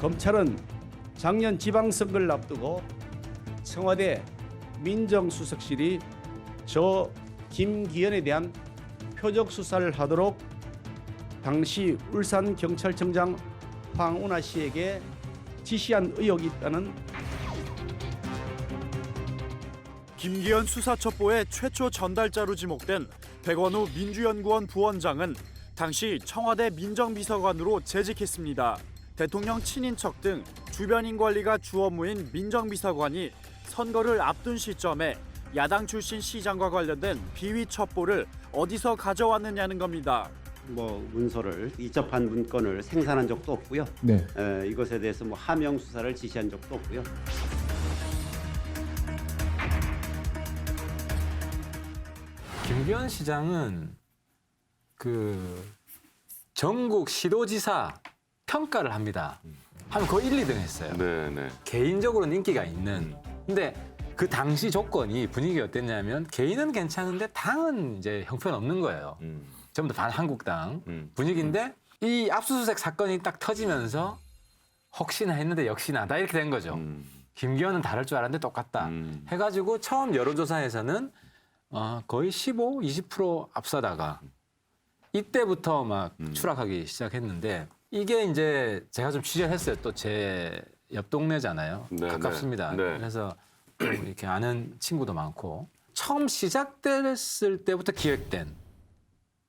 검찰은 작년 지방선거를 앞두고 청와대 민정수석실이 저 김기현에 대한 표적 수사를 하도록 당시 울산경찰청장 황운하 씨에게 지시한 의혹이 있다는 김기현 수사첩보의 최초 전달자로 지목된 백원우 민주연구원 부원장은 당시 청와대 민정비서관으로 재직했습니다. 대통령 친인척 등 주변인 관리가 주 업무인 민정비서관이 선거를 앞둔 시점에 야당 출신 시장과 관련된 비위 첩보를 어디서 가져왔느냐는 겁니다. 문서를 이첩한 문건을 생산한 적도 없고요. 네. 이것에 대해서 하명 수사를 지시한 적도 없고요. 김기현 시장은 그 전국 시도지사 평가를 합니다. 하면 거의 1, 2등 했어요. 네네. 개인적으로는 인기가 있는. 근데 그 당시 조건이 분위기가 어땠냐면 개인은 괜찮은데 당은 이제 형편없는 거예요. 전부 다 반한국당 분위기인데 이 압수수색 사건이 딱 터지면서 혹시나 했는데 역시나다 이렇게 된 거죠. 김기현은 다를 줄 알았는데 똑같다. 해가지고 처음 여론조사에서는 거의 15, 20% 앞서다가 이때부터 막 추락하기 시작했는데 이게 이제 제가 좀 취재를 했어요. 또 제 옆 동네잖아요. 네, 가깝습니다. 네. 그래서 좀 이렇게 아는 친구도 많고 처음 시작됐을 때부터 기획된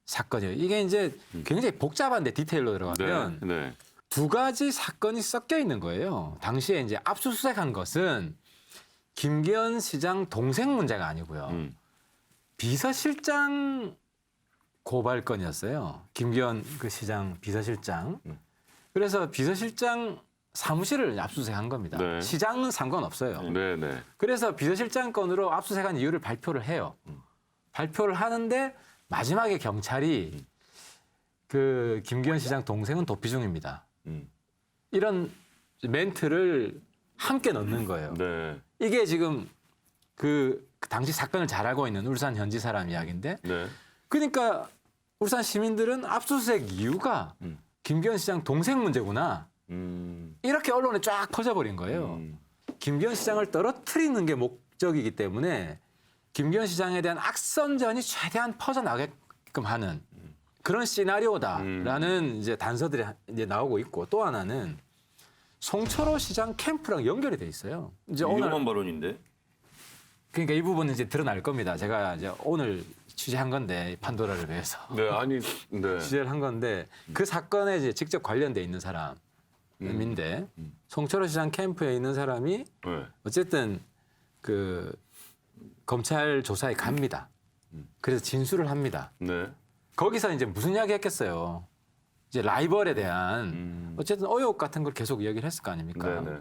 사건이에요. 이게 이제 굉장히 복잡한데 디테일로 들어가면 네. 두 가지 사건이 섞여 있는 거예요. 당시에 이제 압수수색한 것은 김기현 시장 동생 문제가 아니고요. 비서실장 고발건이었어요. 김기현 그 시장 비서실장. 그래서 비서실장 사무실을 압수수색한 겁니다. 네. 시장은 상관없어요. 네네. 그래서 비서실장 건으로 압수수색한 이유를 발표를 해요. 발표를 하는데 마지막에 경찰이 그 김기현 시장 동생은 도피 중입니다. 이런 멘트를 함께 넣는 거예요. 네. 이게 지금 그 당시 사건을 잘 알고 있는 울산 현지 사람 이야기인데 네. 그러니까 울산 시민들은 압수수색 이유가 김기현 시장 동생 문제구나. 이렇게 언론에 쫙 퍼져버린 거예요. 김기현 시장을 떨어뜨리는 게 목적이기 때문에 김기현 시장에 대한 악선전이 최대한 퍼져나게끔 하는 그런 시나리오다라는 이제 단서들이 이제 나오고 있고 또 하나는 송철호 시장 캠프랑 연결이 돼 있어요. 이제 위험한 발언인데. 그러니까 이 부분은 이제 드러날 겁니다. 제가 이제 오늘 취재한 건데 판도라를 위해서 네, 아니, 네. 취재를 한 건데 그 사건에 이제 직접 관련돼 있는 사람인데 송철호 시장 캠프에 있는 사람이 네. 어쨌든 그 검찰 조사에 갑니다. 그래서 진술을 합니다. 네. 거기서 이제 무슨 이야기 했겠어요. 이제 라이벌에 대한 어쨌든 의혹 같은 걸 계속 이야기를 했을 거 아닙니까? 네네.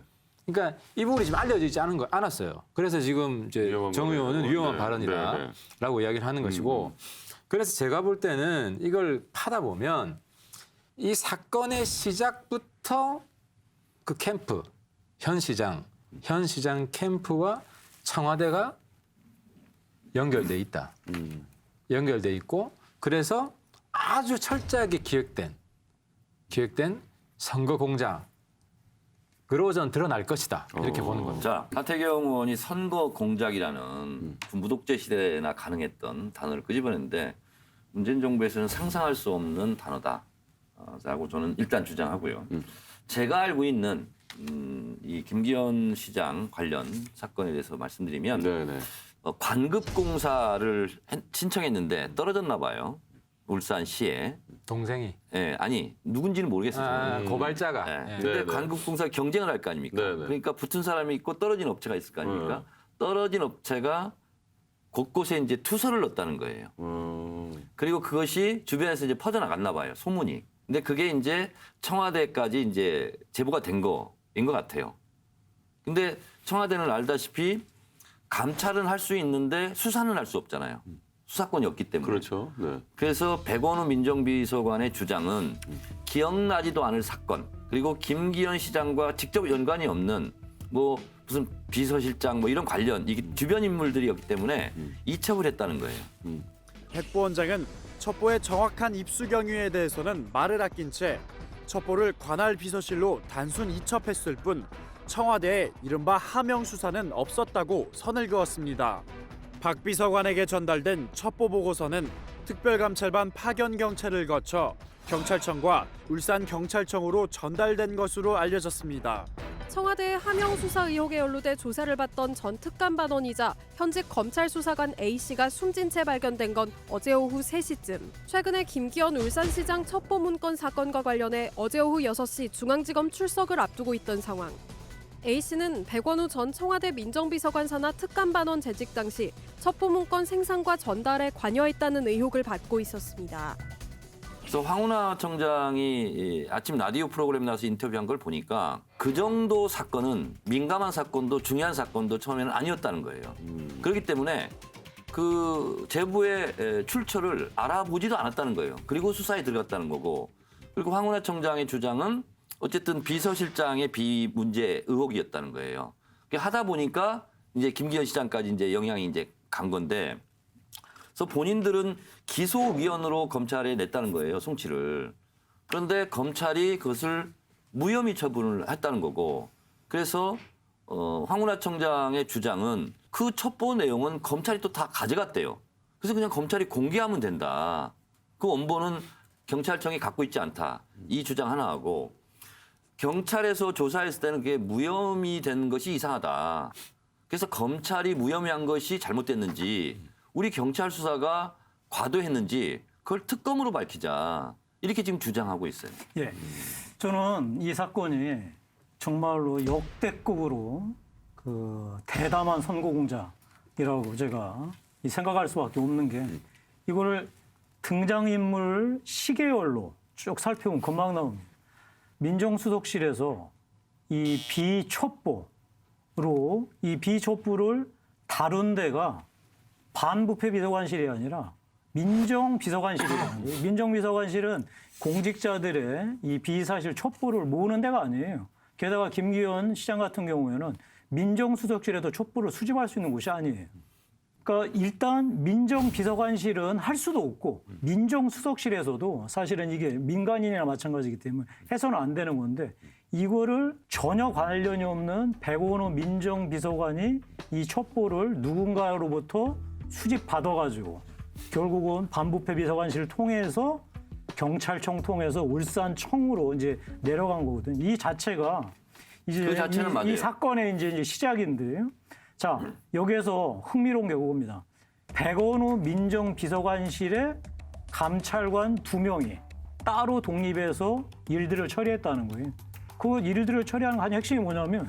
그러니까 이 부분이 지금 알려지지 않았어요. 그래서 지금 이제 위험한 정 의원은 발언이고. 위험한 네. 발언이다라고 이야기를 하는 것이고 그래서 제가 볼 때는 이걸 파다 보면 이 사건의 시작부터 그 캠프, 현 시장 캠프와 청와대가 연결돼 있다. 연결돼 있고 그래서 아주 철저하게 기획된 선거 공작으로 전 드러날 것이다. 이렇게 보는 겁니다. 자, 하태경 의원이 선거 공작이라는 무독재 시대나 가능했던 단어를 끄집어냈는데 문재인 정부에서는 상상할 수 없는 단어다라고 저는 일단 주장하고요. 제가 알고 있는 이 김기현 시장 관련 사건에 대해서 말씀드리면 네네. 관급공사를 신청했는데 떨어졌나 봐요. 울산시에. 동생이 아니 누군지는 모르겠어요. 고발자가. 네. 예. 근데 네네. 관급공사 경쟁을 할 거 아닙니까? 네네. 그러니까 붙은 사람이 있고 떨어진 업체가 있을 거 아닙니까? 떨어진 업체가 곳곳에 이제 투서를 넣었다는 거예요. 그리고 그것이 주변에서 이제 퍼져나갔나 봐요. 소문이. 근데 그게 이제 청와대까지 이제 제보가 된 거인 것 같아요. 근데 청와대는 알다시피 감찰은 할 수 있는데 수사는 할 수 없잖아요. 수사권이 없기 때문에. 그렇죠. 네. 그래서 백원우 민정비서관의 주장은 기억나지도 않을 사건 그리고 김기현 시장과 직접 연관이 없는 무슨 비서실장 이런 관련 이게 주변 인물들이었기 때문에 이첩을 했다는 거예요. 백 부원장은 첩보의 정확한 입수 경위에 대해서는 말을 아낀 채 첩보를 관할 비서실로 단순 이첩했을 뿐 청와대에 이른바 하명 수사는 없었다고 선을 그었습니다. 박 비서관에게 전달된 첩보 보고서는 특별감찰반 파견 경찰을 거쳐 경찰청과 울산경찰청으로 전달된 것으로 알려졌습니다. 청와대의 하명 수사 의혹에 연루돼 조사를 받던 전 특감반원이자 현직 검찰 수사관 A씨가 숨진 채 발견된 건 어제 오후 3시쯤. 최근에 김기현 울산시장 첩보 문건 사건과 관련해 어제 오후 6시 중앙지검 출석을 앞두고 있던 상황. A씨는 백원우 전 청와대 민정비서관 산하 특감반원 재직 당시 첩보 문건 생산과 전달에 관여했다는 의혹을 받고 있었습니다. 그래서 황운하 청장이 아침 라디오 프로그램 나와서 인터뷰한 걸 보니까 그 정도 사건은 민감한 사건도 중요한 사건도 처음에는 아니었다는 거예요. 그렇기 때문에 그 제보의 출처를 알아보지도 않았다는 거예요. 그리고 수사에 들어갔다는 거고. 그리고 황운하 청장의 주장은 어쨌든 비서실장의 비문제 의혹이었다는 거예요. 하다 보니까 이제 김기현 시장까지 이제 영향이 이제 간 건데, 그래서 본인들은 기소위원으로 검찰에 냈다는 거예요, 송치를. 그런데 검찰이 그것을 무혐의 처분을 했다는 거고, 그래서 황운하 청장의 주장은 그 첩보 내용은 검찰이 또 다 가져갔대요. 그래서 그냥 검찰이 공개하면 된다. 그 원본은 경찰청이 갖고 있지 않다. 이 주장 하나 하고, 경찰에서 조사했을 때는 그게 무혐의 된 것이 이상하다. 그래서 검찰이 무혐의한 것이 잘못됐는지, 우리 경찰 수사가 과도했는지 그걸 특검으로 밝히자. 이렇게 지금 주장하고 있어요. 예, 저는 이 사건이 정말로 역대급으로 그 대담한 선거 공작이라고 제가 생각할 수밖에 없는 게, 이거를 등장인물 시계열로 쭉 살펴보면 금방 나옵니다. 민정수석실에서 이 비첩보로 이 비첩보를 다룬 데가 반부패 비서관실이 아니라 민정비서관실이라는 거예요. 민정비서관실은 공직자들의 이 비사실 첩보를 모으는 데가 아니에요. 게다가 김기현 시장 같은 경우에는 민정수석실에도 첩보를 수집할 수 있는 곳이 아니에요. 그러니까 일단 민정비서관실은 할 수도 없고, 민정수석실에서도 사실은 이게 민간인이나 마찬가지이기 때문에 해서는 안 되는 건데, 이거를 전혀 관련이 없는 백원호 민정비서관이 이 첩보를 누군가로부터 수집받아가지고 결국은 반부패 비서관실을 통해서 경찰청 통해서 울산청으로 이제 내려간 거거든요. 이 자체가 이제 그 자체는 맞아요. 이 사건의 이제 시작인데요. 자, 여기에서 흥미로운 게 그겁니다. 백원우 민정비서관실에 감찰관 2명이 따로 독립해서 일들을 처리했다는 거예요. 그 일들을 처리하는 가장 핵심이 뭐냐면,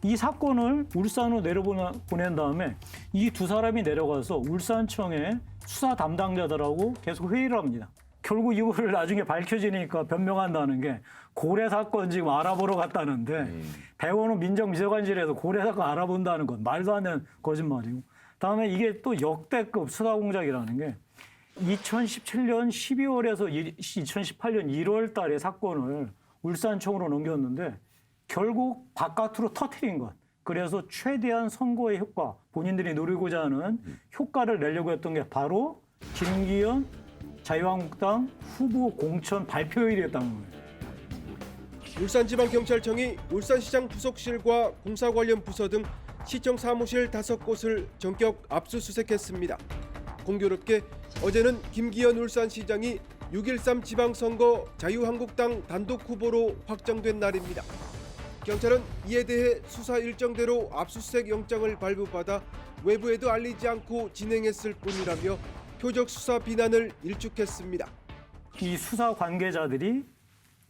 이 사건을 울산으로 내려보낸 다음에 이 두 사람이 내려가서 울산청의 수사 담당자들하고 계속 회의를 합니다. 결국 이거를 나중에 밝혀지니까 변명한다는 게, 고래 사건 지금 알아보러 갔다는데 백원우 민정비서관실에서 고래 사건 알아본다는 건 말도 안 되는 거짓말이고, 다음에 이게 또 역대급 수사 공작이라는 게, 2017년 12월에서 2018년 1월 달에 사건을 울산청으로 넘겼는데 결국 바깥으로 터뜨린 것. 그래서 최대한 선거의 효과, 본인들이 노리고자 하는 효과를 내려고 했던 게 바로 김기현 자유한국당 후보 공천 발표일이었다는 거예요. 울산지방경찰청이 울산시장 부속실과 공사 관련 부서 등 시청 사무실 5곳을 전격 압수수색했습니다. 공교롭게 어제는 김기현 울산시장이 6.13 지방선거 자유한국당 단독 후보로 확정된 날입니다. 경찰은 이에 대해 수사 일정대로 압수수색 영장을 발부받아 외부에도 알리지 않고 진행했을 뿐이라며 표적 수사 비난을 일축했습니다. 이 수사 관계자들이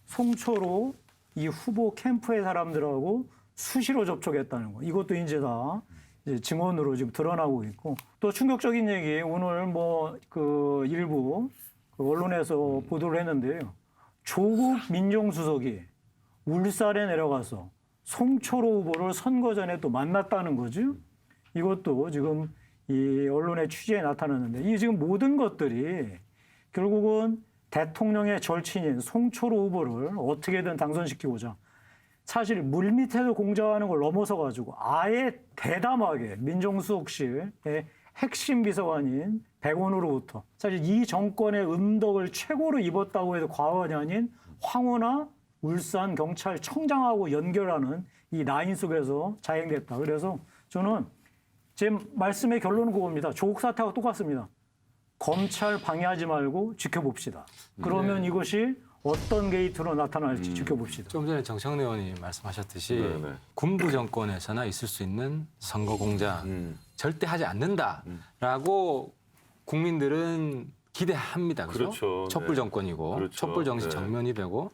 송초로 이 후보 캠프의 사람들하고 수시로 접촉했다는 거. 이것도 이제 다 이제 증언으로 지금 드러나고 있고, 또 충격적인 얘기, 오늘 뭐 그 일부 언론에서 보도를 했는데요. 조국 민정수석이 울산에 내려가서 송초로 후보를 선거 전에 또 만났다는 거죠. 이것도 지금 이 언론의 취재에 나타났는데, 이 지금 모든 것들이 결국은 대통령의 절친인 송초로 후보를 어떻게든 당선시키고자 사실 물밑에서 공작하는 걸 넘어서 가지고 아예 대담하게 민정수석실의 핵심 비서관인 백원우로부터, 사실 이 정권의 은덕을 최고로 입었다고 해도 과언이 아닌 황운하 울산 경찰청장하고 연결하는 이 라인 속에서 자행됐다. 그래서 저는 제 말씀의 결론은 그겁니다. 조국 사태와 똑같습니다. 검찰 방해하지 말고 지켜봅시다. 그러면 이것이 어떤 게이트로 나타날지 지켜봅시다. 좀 전에 정청래 의원이 말씀하셨듯이 네네. 군부 정권에서나 있을 수 있는 선거 공작 절대 하지 않는다라고 국민들은 기대합니다. 그죠? 그렇죠. 촛불 네. 정권이고 그렇죠. 촛불 정신 네. 정면이 되고